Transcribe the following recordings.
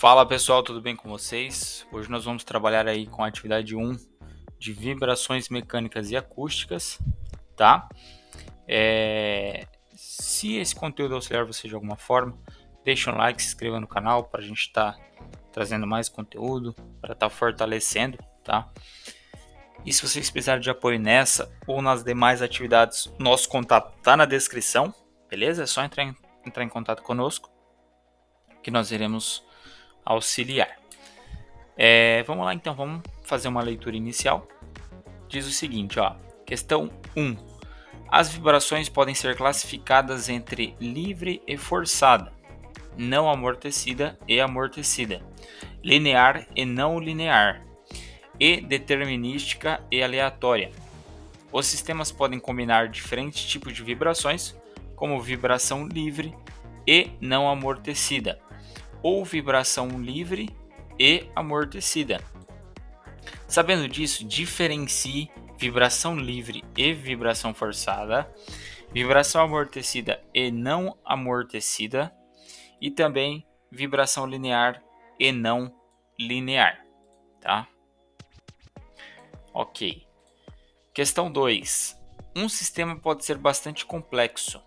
Fala pessoal, tudo bem com vocês? Hoje nós vamos trabalhar aí com a atividade 1 de vibrações mecânicas e acústicas, tá? Se esse conteúdo auxiliar você de alguma forma, deixa um like, se inscreva no canal para a gente estar trazendo mais conteúdo, para estar fortalecendo, tá? E se vocês precisarem de apoio nessa ou nas demais atividades, nosso contato tá na descrição, beleza? É só entrar em contato conosco que nós iremos auxiliar. Vamos lá então, vamos fazer uma leitura inicial. Diz o seguinte, ó, questão 1. As vibrações podem ser classificadas entre livre e forçada, não amortecida e amortecida, linear e não linear, e determinística e aleatória. Os sistemas podem combinar diferentes tipos de vibrações, como vibração livre e não amortecida, ou vibração livre e amortecida. Sabendo disso, diferencie vibração livre e vibração forçada, vibração amortecida e não amortecida, e também vibração linear e não linear, tá? Ok. Questão 2. Um sistema pode ser bastante complexo,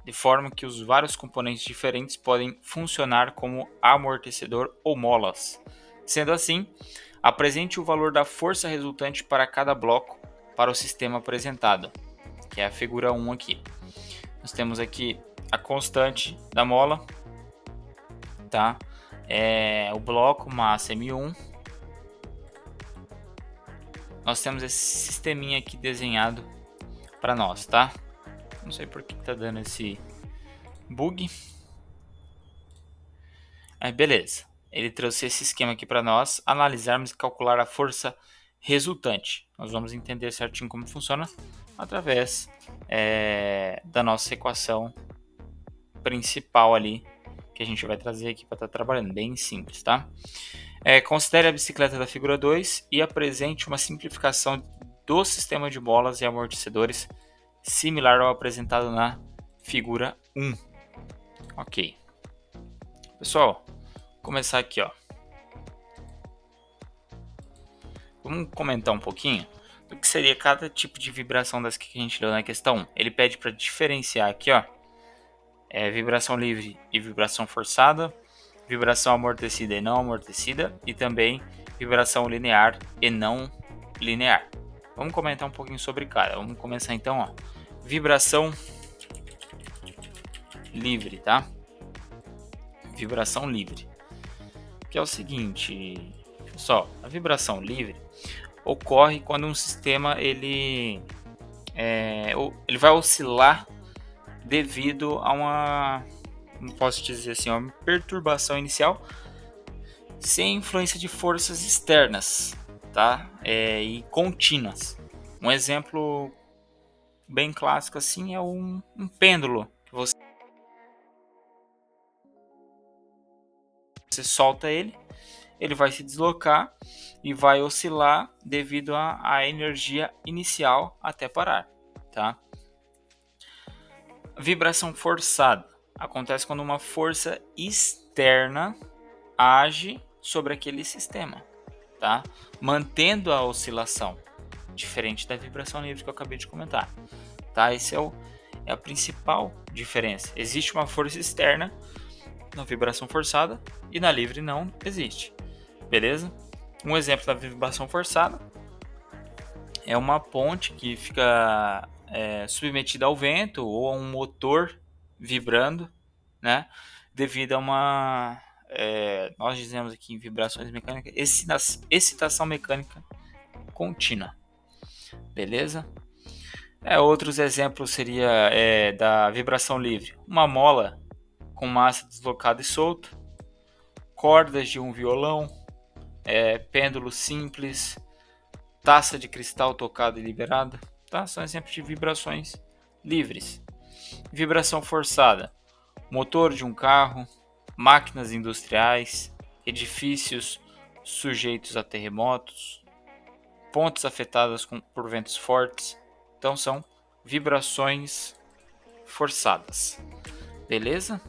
de forma que os vários componentes diferentes podem funcionar como amortecedor ou molas. Sendo assim, apresente o valor da força resultante para cada bloco para o sistema apresentado, que é a figura 1 aqui. Nós temos aqui a constante da mola, tá? O bloco massa M1. Nós temos esse sisteminha aqui desenhado para nós, tá? Não sei por que tá dando esse bug. Aí beleza. Ele trouxe esse esquema aqui para nós analisarmos e calcular a força resultante. Nós vamos entender certinho como funciona através da nossa equação principal ali que a gente vai trazer aqui para estar trabalhando. Bem simples, tá? Considere a bicicleta da figura 2 e apresente uma simplificação do sistema de molas e amortecedores similar ao apresentado na figura 1. Ok. Pessoal, vou começar aqui, ó. Vamos comentar um pouquinho do que seria cada tipo de vibração das que a gente deu na questão 1. Ele pede para diferenciar aqui, ó, vibração livre e vibração forçada, vibração amortecida e não amortecida, e também vibração linear e não linear. Vamos comentar um pouquinho sobre cada. Vamos começar então, ó. Vibração livre, tá? Vibração livre. Que é o seguinte, pessoal, a vibração livre ocorre quando um sistema ele vai oscilar devido a uma, não posso dizer assim, uma perturbação inicial sem influência de forças externas, tá? E contínuas. Um exemplo bem clássico assim é um pêndulo que você solta ele vai se deslocar e vai oscilar devido à energia inicial até parar, tá? Vibração forçada acontece quando uma força externa age sobre aquele sistema, tá? Mantendo a oscilação, diferente da vibração livre que eu acabei de comentar, tá? Esse é a principal diferença. Existe uma força externa na vibração forçada e na livre não existe. Beleza? Um exemplo da vibração forçada é uma ponte que fica submetida ao vento ou a um motor vibrando, né? Devido a uma, nós dizemos aqui em vibrações mecânicas, excitação mecânica contínua. Beleza? Outros exemplos seria da vibração livre. Uma mola com massa deslocada e solta, cordas de um violão, pêndulo simples, taça de cristal tocada e liberada, tá? São exemplos de vibrações livres. Vibração forçada, motor de um carro, máquinas industriais, edifícios sujeitos a terremotos, pontes afetadas por ventos fortes. Então são vibrações forçadas. Beleza?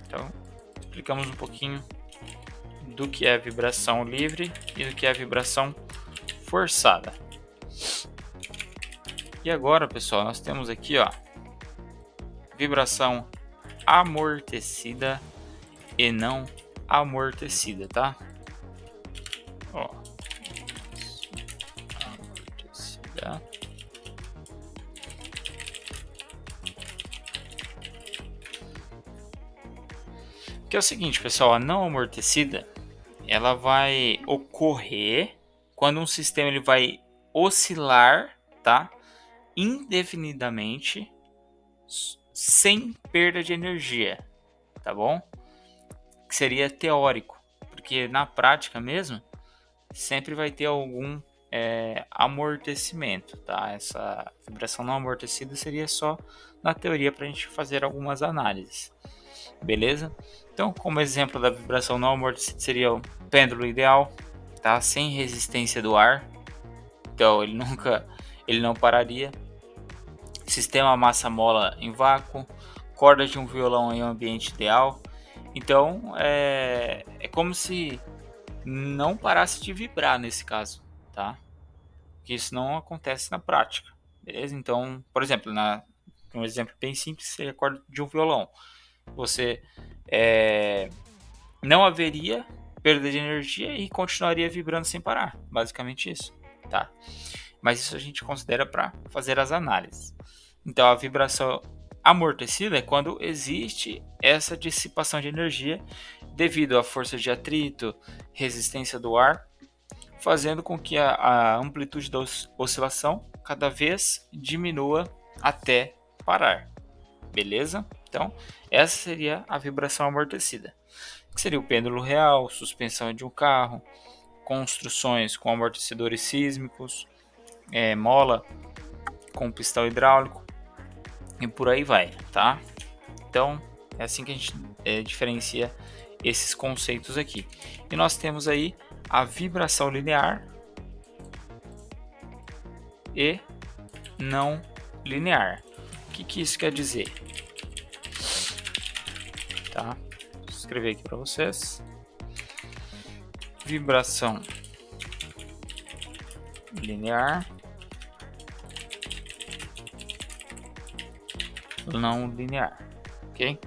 Então explicamos um pouquinho do que é vibração livre e do que é vibração forçada. E agora, pessoal, nós temos aqui, ó, vibração amortecida e não amortecida, tá? Ó, amortecida. Que é o seguinte, pessoal, a não amortecida, ela vai ocorrer quando um sistema ele vai oscilar, tá? Indefinidamente, sem perda de energia, tá bom? Que seria teórico, porque na prática mesmo sempre vai ter algum amortecimento, tá? Essa vibração não amortecida seria só na teoria para a gente fazer algumas análises, beleza? Então, como exemplo da vibração não amortecida seria o pêndulo ideal, tá? Sem resistência do ar, então ele não pararia. Sistema massa-mola em vácuo, corda de um violão em um ambiente ideal. Então é como se não parasse de vibrar nesse caso, tá? Que isso não acontece na prática, beleza? Então, por exemplo, um exemplo bem simples seria a corda de um violão. Você não haveria perda de energia e continuaria vibrando sem parar, basicamente isso, tá? Mas isso a gente considera para fazer as análises. Então, a vibração amortecida é quando existe essa dissipação de energia devido à força de atrito, resistência do ar, fazendo com que a amplitude da oscilação cada vez diminua até parar. Beleza? Então, essa seria a vibração amortecida. Que seria o pêndulo real, suspensão de um carro, construções com amortecedores sísmicos, mola com pistão hidráulico e por aí vai, tá? Então é assim que a gente diferencia esses conceitos aqui. E nós temos aí a vibração linear e não linear. O que isso quer dizer? Tá? Vou escrever aqui para vocês. Vibração linear, não linear, ok?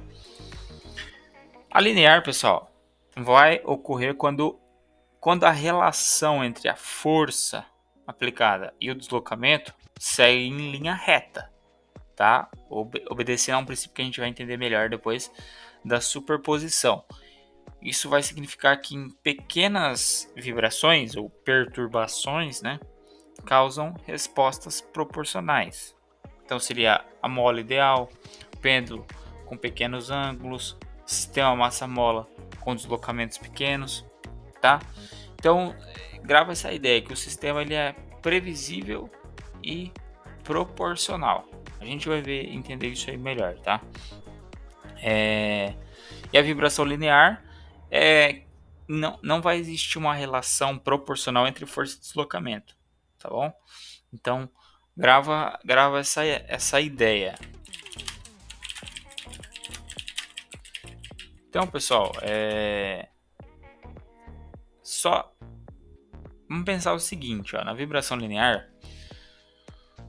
A linear, pessoal, vai ocorrer quando a relação entre a força aplicada e o deslocamento segue em linha reta, tá? Obedecendo a um princípio que a gente vai entender melhor depois da superposição. Isso vai significar que em pequenas vibrações ou perturbações, né, causam respostas proporcionais. Então seria a mola ideal, pêndulo com pequenos ângulos, sistema massa-mola com deslocamentos pequenos, tá? Então grava essa ideia que o sistema ele é previsível e proporcional. A gente vai entender isso aí melhor, tá? E a vibração linear não vai existir uma relação proporcional entre força e deslocamento, tá bom? Então grava essa ideia. Então, pessoal, só vamos pensar o seguinte, ó, na vibração linear,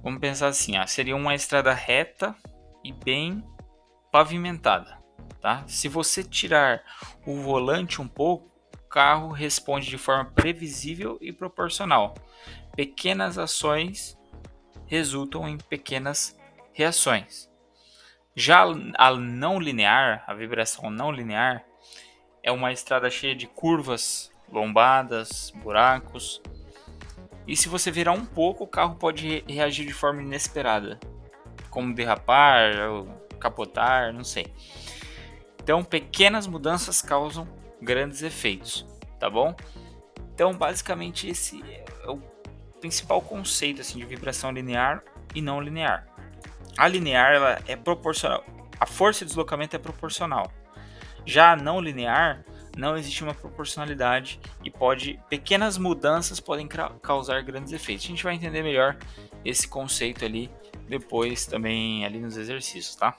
vamos pensar assim, ó, seria uma estrada reta e bem pavimentada, tá? Se você tirar o volante um pouco, o carro responde de forma previsível e proporcional. Pequenas ações resultam em pequenas reações. Já a não linear, a vibração não linear, é uma estrada cheia de curvas, lombadas, buracos. E se você virar um pouco, o carro pode reagir de forma inesperada, como derrapar ou capotar, não sei. Então, pequenas mudanças causam grandes efeitos, tá bom? Então, basicamente, esse é o principal conceito assim, de vibração linear e não linear. A linear ela é proporcional, a força de deslocamento é proporcional. Já a não linear, não existe uma proporcionalidade e pequenas mudanças podem causar grandes efeitos. A gente vai entender melhor esse conceito ali depois também ali nos exercícios, tá?